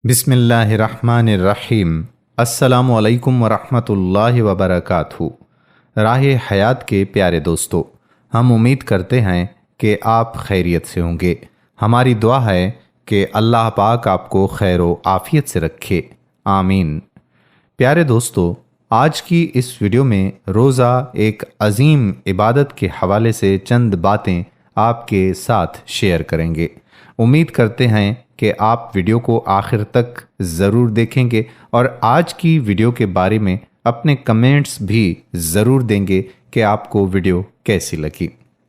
بسم اللہ الرحمن الرحیم۔ السلام علیکم ورحمۃ وبرکاتہ۔ راہ حیات کے پیارے دوستو، ہم امید کرتے ہیں کہ آپ خیریت سے ہوں گے۔ ہماری دعا ہے کہ اللہ پاک آپ کو خیر و عافیت سے رکھے، آمین۔ پیارے دوستو، آج کی اس ویڈیو میں روزہ ایک عظیم عبادت کے حوالے سے چند باتیں آپ کے ساتھ شیئر کریں گے۔ امید کرتے ہیں کہ آپ ویڈیو کو آخر تک ضرور دیکھیں گے اور آج کی ویڈیو کے بارے میں اپنے کمنٹس بھی ضرور دیں گے کہ آپ کو ویڈیو کیسی لگی۔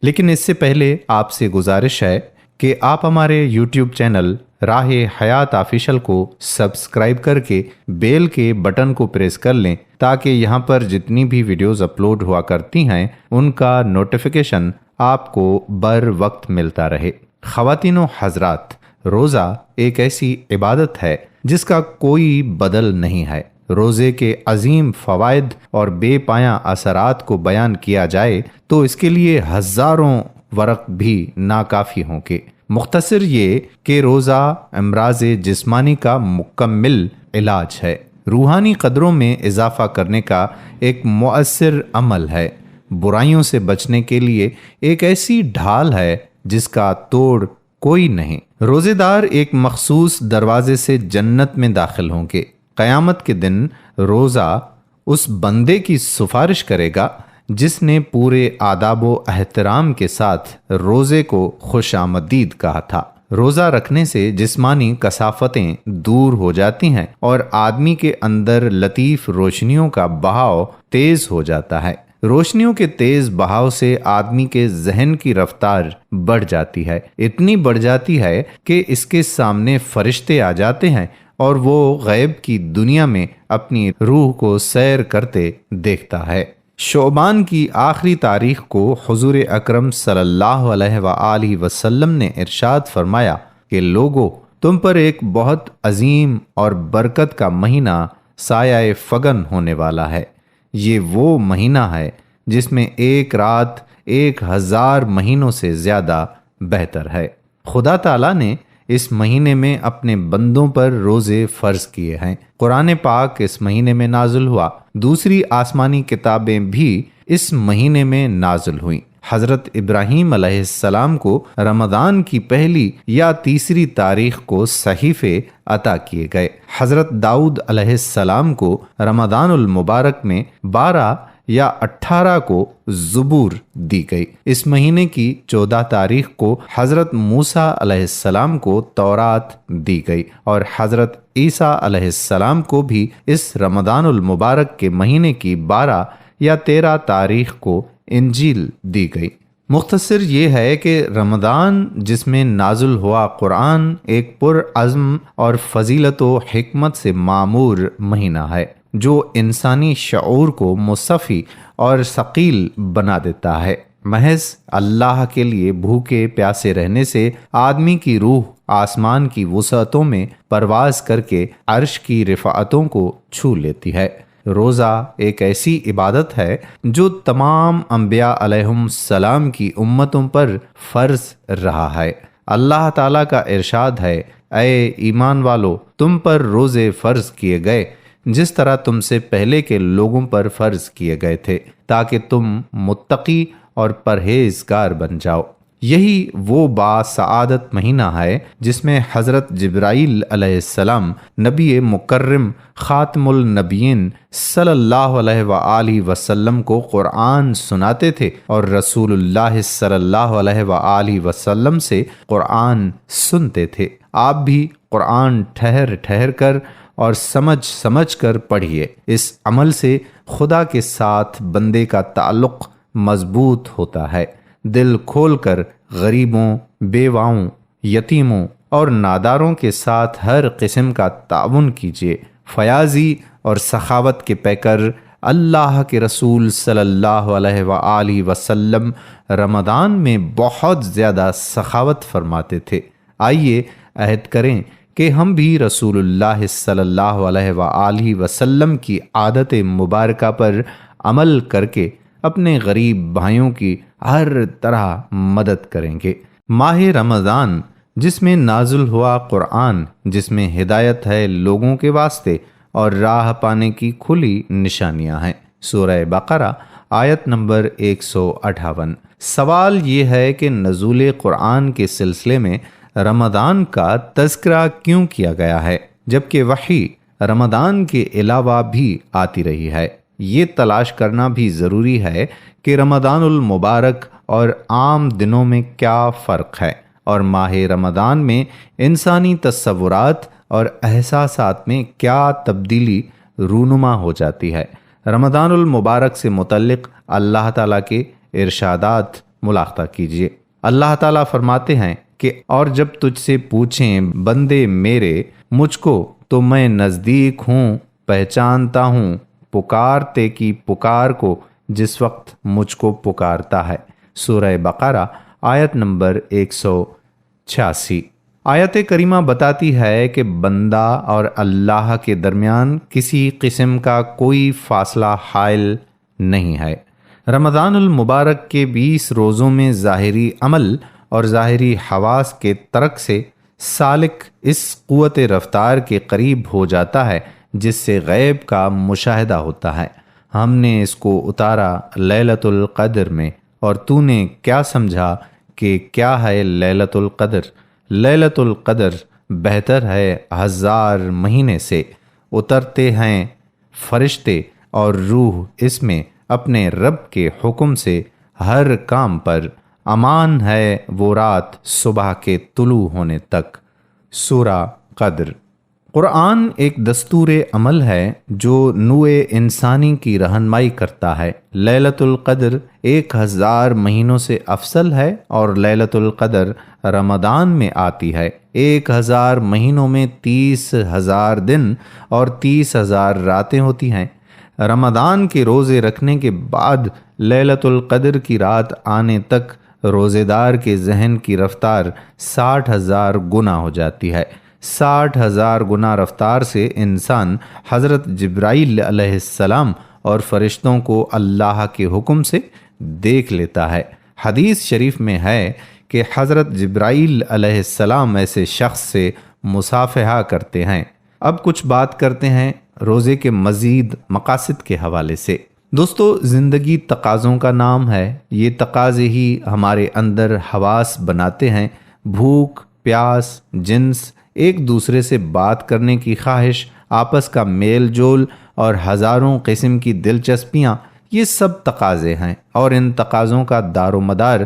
لیکن اس سے پہلے آپ سے گزارش ہے کہ آپ ہمارے یوٹیوب چینل راہ حیات آفیشل کو سبسکرائب کر کے بیل کے بٹن کو پریس کر لیں تاکہ یہاں پر جتنی بھی ویڈیوز اپلوڈ ہوا کرتی ہیں ان کا نوٹیفیکیشن آپ کو بر وقت ملتا رہے۔ خواتین و حضرات، روزہ ایک ایسی عبادت ہے جس کا کوئی بدل نہیں ہے۔ روزے کے عظیم فوائد اور بے پایاں اثرات کو بیان کیا جائے تو اس کے لیے ہزاروں ورق بھی ناکافی ہوں گے۔ مختصر یہ کہ روزہ امراض جسمانی کا مکمل علاج ہے، روحانی قدروں میں اضافہ کرنے کا ایک مؤثر عمل ہے، برائیوں سے بچنے کے لیے ایک ایسی ڈھال ہے جس کا توڑ کوئی نہیں۔ روزے دار ایک مخصوص دروازے سے جنت میں داخل ہوں گے۔ قیامت کے دن روزہ اس بندے کی سفارش کرے گا جس نے پورے آداب و احترام کے ساتھ روزے کو خوش آمدید کہا تھا۔ روزہ رکھنے سے جسمانی کثافتیں دور ہو جاتی ہیں اور آدمی کے اندر لطیف روشنیوں کا بہاؤ تیز ہو جاتا ہے۔ روشنیوں کے تیز بہاؤ سے آدمی کے ذہن کی رفتار بڑھ جاتی ہے، اتنی بڑھ جاتی ہے کہ اس کے سامنے فرشتے آ جاتے ہیں اور وہ غیب کی دنیا میں اپنی روح کو سیر کرتے دیکھتا ہے۔ شعبان کی آخری تاریخ کو حضور اکرم صلی اللہ علیہ وآلہ وسلم نے ارشاد فرمایا کہ لوگو، تم پر ایک بہت عظیم اور برکت کا مہینہ سایہ فگن ہونے والا ہے۔ یہ وہ مہینہ ہے جس میں ایک رات 1000 مہینوں سے زیادہ بہتر ہے۔ خدا تعالیٰ نے اس مہینے میں اپنے بندوں پر روزے فرض کیے ہیں۔ قرآن پاک اس مہینے میں نازل ہوا، دوسری آسمانی کتابیں بھی اس مہینے میں نازل ہوئیں۔ حضرت ابراہیم علیہ السلام کو رمضان کی پہلی یا تیسری تاریخ کو صحیفے عطا کیے گئے۔ حضرت داؤد علیہ السلام کو رمضان المبارک میں 12 یا 18 کو زبور دی گئی۔ اس مہینے کی 14 تاریخ کو حضرت موسیٰ علیہ السلام کو تورات دی گئی اور حضرت عیسیٰ علیہ السلام کو بھی اس رمضان المبارک کے مہینے کی 12 یا 13 تاریخ کو انجیل دی گئی۔ مختصر یہ ہے کہ رمضان جس میں نازل ہوا قرآن ایک پرعزم اور فضیلت و حکمت سے معمور مہینہ ہے جو انسانی شعور کو مصفی اور ثقیل بنا دیتا ہے۔ محض اللہ کے لیے بھوکے پیاسے رہنے سے آدمی کی روح آسمان کی وسعتوں میں پرواز کر کے عرش کی رفعتوں کو چھو لیتی ہے۔ روزہ ایک ایسی عبادت ہے جو تمام انبیاء علیہم السلام کی امتوں پر فرض رہا ہے۔ اللہ تعالیٰ کا ارشاد ہے، اے ایمان والو، تم پر روزے فرض کیے گئے جس طرح تم سے پہلے کے لوگوں پر فرض کیے گئے تھے تاکہ تم متقی اور پرہیزگار بن جاؤ۔ یہی وہ باسعادت مہینہ ہے جس میں حضرت جبرائیل علیہ السلام نبی مکرم خاتم النبیین صلی اللہ علیہ وآلہ وسلم کو قرآن سناتے تھے اور رسول اللہ صلی اللہ علیہ وآلہ وسلم سے قرآن سنتے تھے۔ آپ بھی قرآن ٹھہر ٹھہر کر اور سمجھ سمجھ کر پڑھیے۔ اس عمل سے خدا کے ساتھ بندے کا تعلق مضبوط ہوتا ہے۔ دل کھول کر غریبوں، بیواؤں، یتیموں اور ناداروں کے ساتھ ہر قسم کا تعاون کیجیے۔ فیاضی اور سخاوت کے پیکر اللہ کے رسول صلی اللہ علیہ وآلہ وسلم رمضان میں بہت زیادہ سخاوت فرماتے تھے۔ آئیے عہد کریں کہ ہم بھی رسول اللہ صلی اللہ علیہ وآلہ وسلم کی عادت مبارکہ پر عمل کر کے اپنے غریب بھائیوں کی ہر طرح مدد کریں گے۔ ماہ رمضان جس میں نازل ہوا قرآن، جس میں ہدایت ہے لوگوں کے واسطے اور راہ پانے کی کھلی نشانیاں ہیں۔ سورہ بقرہ آیت نمبر 158۔ سوال یہ ہے کہ نزول قرآن کے سلسلے میں رمضان کا تذکرہ کیوں کیا گیا ہے، جبکہ وحی رمضان کے علاوہ بھی آتی رہی ہے؟ یہ تلاش کرنا بھی ضروری ہے کہ رمضان المبارک اور عام دنوں میں کیا فرق ہے، اور ماہ رمضان میں انسانی تصورات اور احساسات میں کیا تبدیلی رونما ہو جاتی ہے۔ رمضان المبارک سے متعلق اللہ تعالیٰ کے ارشادات ملاحظہ کیجیے۔ اللہ تعالیٰ فرماتے ہیں کہ اور جب تجھ سے پوچھیں بندے میرے مجھ کو تو میں نزدیک ہوں، پہچانتا ہوں پکارتے کی پکار کو جس وقت مجھ کو پکارتا ہے۔ سورہ بقرہ آیت نمبر 186۔ آیت کریمہ بتاتی ہے کہ بندہ اور اللہ کے درمیان کسی قسم کا کوئی فاصلہ حائل نہیں ہے۔ رمضان المبارک کے 20 روزوں میں ظاہری عمل اور ظاہری حواس کے ترک سے سالک اس قوت رفتار کے قریب ہو جاتا ہے جس سے غیب کا مشاہدہ ہوتا ہے۔ ہم نے اس کو اتارا لیلۃ القدر میں، اور تو نے کیا سمجھا کہ کیا ہے لیلۃ القدر؟ لیلۃ القدر بہتر ہے 1000 مہینے سے۔ اترتے ہیں فرشتے اور روح اس میں اپنے رب کے حکم سے ہر کام پر، امان ہے وہ رات صبح کے طلوع ہونے تک۔ سورہ قدر۔ قرآن ایک دستور عمل ہے جو نوع انسانی کی رہنمائی کرتا ہے۔ لیلۃ القدر 1000 مہینوں سے افضل ہے، اور لیلۃ القدر رمضان میں آتی ہے۔ 1000 مہینوں میں 30,000 دن اور 30,000 راتیں ہوتی ہیں۔ رمضان کے روزے رکھنے کے بعد لیلۃ القدر کی رات آنے تک روزے دار کے ذہن کی رفتار 60,000 گنا ہو جاتی ہے۔ 60,000 گنا رفتار سے انسان حضرت جبرائیل علیہ السلام اور فرشتوں کو اللہ کے حکم سے دیکھ لیتا ہے۔ حدیث شریف میں ہے کہ حضرت جبرائیل علیہ السلام ایسے شخص سے مصافحہ کرتے ہیں۔ اب کچھ بات کرتے ہیں روزے کے مزید مقاصد کے حوالے سے۔ دوستو، زندگی تقاضوں کا نام ہے۔ یہ تقاضے ہی ہمارے اندر حواس بناتے ہیں۔ بھوک، پیاس، جنس، ایک دوسرے سے بات کرنے کی خواہش، آپس کا میل جول اور ہزاروں قسم کی دلچسپیاں، یہ سب تقاضے ہیں، اور ان تقاضوں کا دار و مدار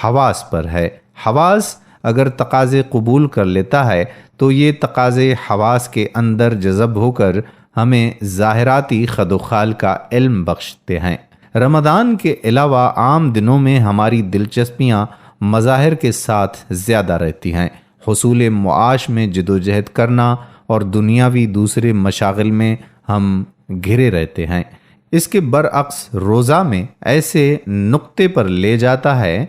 حواس پر ہے۔ حواس اگر تقاضے قبول کر لیتا ہے تو یہ تقاضے حواس کے اندر جذب ہو کر ہمیں ظاہراتی خد و خال کا علم بخشتے ہیں۔ رمضان کے علاوہ عام دنوں میں ہماری دلچسپیاں مظاہر کے ساتھ زیادہ رہتی ہیں۔ حصول معاش میں جدوجہد کرنا اور دنیاوی دوسرے مشاغل میں ہم گھرے رہتے ہیں۔ اس کے برعکس روزہ میں ایسے نقطے پر لے جاتا ہے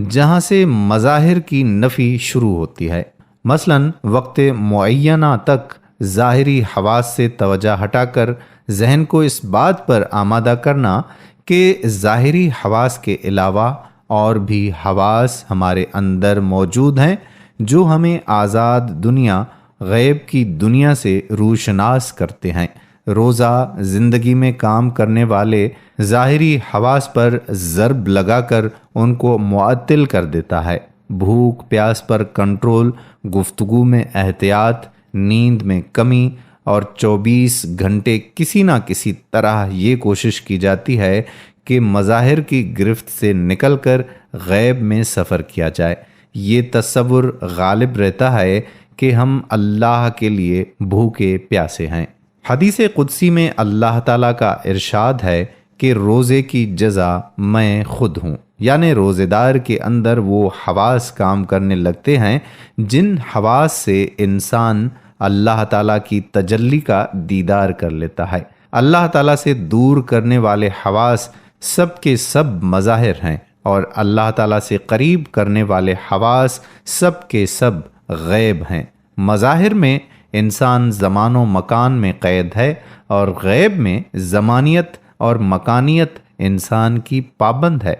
جہاں سے مظاہر کی نفی شروع ہوتی ہے۔ مثلاً وقت معینہ تک ظاہری حواس سے توجہ ہٹا کر ذہن کو اس بات پر آمادہ کرنا کہ ظاہری حواس کے علاوہ اور بھی حواس ہمارے اندر موجود ہیں جو ہمیں آزاد دنیا، غیب کی دنیا سے روشناس کرتے ہیں۔ روزہ زندگی میں کام کرنے والے ظاہری حواس پر ضرب لگا کر ان کو معطل کر دیتا ہے۔ بھوک پیاس پر کنٹرول، گفتگو میں احتیاط، نیند میں کمی، اور 24 گھنٹے کسی نہ کسی طرح یہ کوشش کی جاتی ہے کہ مظاہر کی گرفت سے نکل کر غیب میں سفر کیا جائے۔ یہ تصور غالب رہتا ہے کہ ہم اللہ کے لیے بھوکے پیاسے ہیں۔ حدیث قدسی میں اللہ تعالیٰ کا ارشاد ہے کہ روزے کی جزا میں خود ہوں، یعنی روزے دار کے اندر وہ حواس کام کرنے لگتے ہیں جن حواس سے انسان اللہ تعالیٰ کی تجلی کا دیدار کر لیتا ہے۔ اللہ تعالیٰ سے دور کرنے والے حواس سب کے سب مظاہر ہیں، اور اللہ تعالیٰ سے قریب کرنے والے حواس سب کے سب غیب ہیں۔ مظاہر میں انسان زمان و مکان میں قید ہے، اور غیب میں زمانیت اور مکانیت انسان کی پابند ہے۔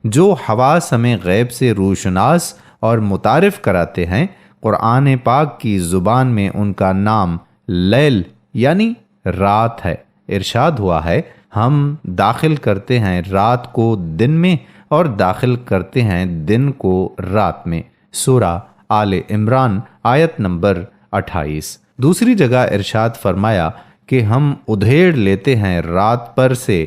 جو حواس ہمیں غیب سے روشناس اور متعارف کراتے ہیں، قرآن پاک کی زبان میں ان کا نام لیل یعنی رات ہے۔ ارشاد ہوا ہے، ہم داخل کرتے ہیں رات کو دن میں اور داخل کرتے ہیں دن کو رات میں۔ سورہ آل عمران آیت نمبر 28۔ دوسری جگہ ارشاد فرمایا کہ ہم ادھیڑ لیتے ہیں رات پر سے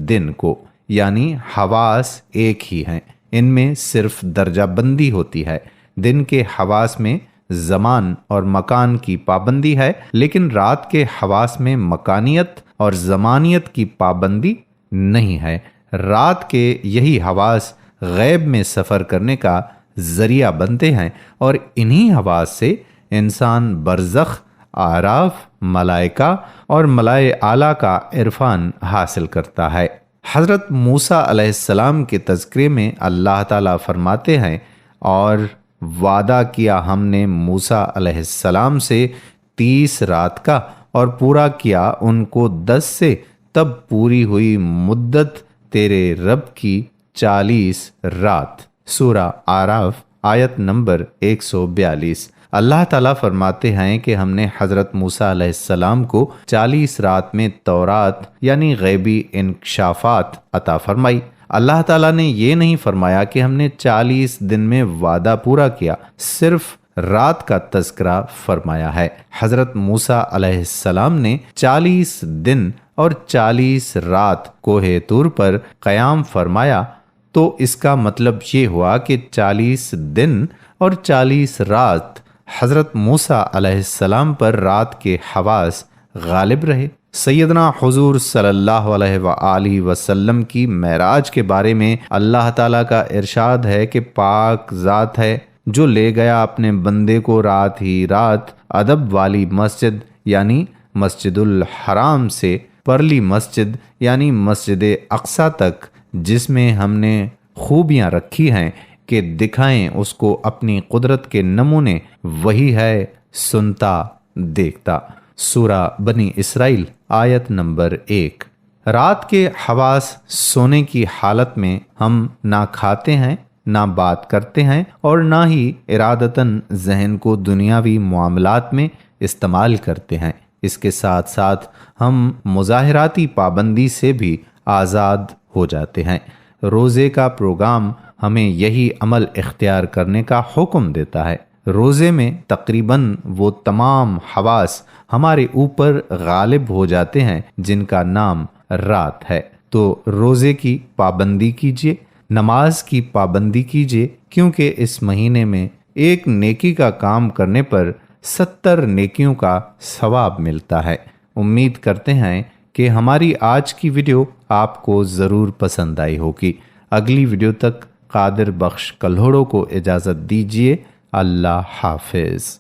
دن کو، یعنی حواس ایک ہی ہیں، ان میں صرف درجہ بندی ہوتی ہے۔ دن کے حواس میں زمان اور مکان کی پابندی ہے، لیکن رات کے حواس میں مکانیت اور زمانیت کی پابندی نہیں ہے۔ رات کے یہی حواس غیب میں سفر کرنے کا ذریعہ بنتے ہیں، اور انہی حواس سے انسان برزخ، اعراف، ملائکہ اور ملائے اعلیٰ کا عرفان حاصل کرتا ہے۔ حضرت موسیٰ علیہ السلام کے تذکرے میں اللہ تعالیٰ فرماتے ہیں، اور وعدہ کیا ہم نے موسیٰ علیہ السلام سے 30 رات کا اور پورا کیا ان کو 10 سے، تب پوری ہوئی مدت تیرے رب کی 40 رات۔ سورہ اعراف آیت نمبر 142۔ اللہ تعالیٰ فرماتے ہیں کہ ہم نے حضرت موسیٰ علیہ السلام کو 40 رات میں تورات یعنی غیبی انکشافات عطا فرمائی۔ اللہ تعالیٰ نے یہ نہیں فرمایا کہ ہم نے 40 دن میں وعدہ پورا کیا، صرف رات کا تذکرہ فرمایا ہے۔ حضرت موسیٰ علیہ السلام نے 40 دن اور 40 رات کوہ طور پر قیام فرمایا، تو اس کا مطلب یہ ہوا کہ 40 دن اور 40 رات حضرت موسیٰ علیہ السلام پر رات کے حواس غالب رہے۔ سیدنا حضور صلی اللہ علیہ وآلہ وسلم کی معراج کے بارے میں اللہ تعالیٰ کا ارشاد ہے کہ پاک ذات ہے جو لے گیا اپنے بندے کو رات ہی رات ادب والی مسجد یعنی مسجد الحرام سے پرلی مسجد یعنی مسجد اقصی تک، جس میں ہم نے خوبیاں رکھی ہیں کہ دکھائیں اس کو اپنی قدرت کے نمونے، وہی ہے سنتا دیکھتا۔ سورہ بنی اسرائیل آیت نمبر 1۔ رات کے حواس سونے کی حالت میں ہم نہ کھاتے ہیں، نہ بات کرتے ہیں، اور نہ ہی ارادتاً ذہن کو دنیاوی معاملات میں استعمال کرتے ہیں۔ اس کے ساتھ ساتھ ہم مظاہراتی پابندی سے بھی آزاد ہو جاتے ہیں۔ روزے کا پروگرام ہمیں یہی عمل اختیار کرنے کا حکم دیتا ہے۔ روزے میں تقریباً وہ تمام حواس ہمارے اوپر غالب ہو جاتے ہیں جن کا نام رات ہے۔ تو روزے کی پابندی کیجیے، نماز کی پابندی کیجیے، کیونکہ اس مہینے میں ایک نیکی کا کام کرنے پر 70 نیکیوں کا ثواب ملتا ہے۔ امید کرتے ہیں کہ ہماری آج کی ویڈیو آپ کو ضرور پسند آئی ہوگی۔ اگلی ویڈیو تک قادر بخش کلہوڑوں کو اجازت دیجیے۔ اللہ حافظ۔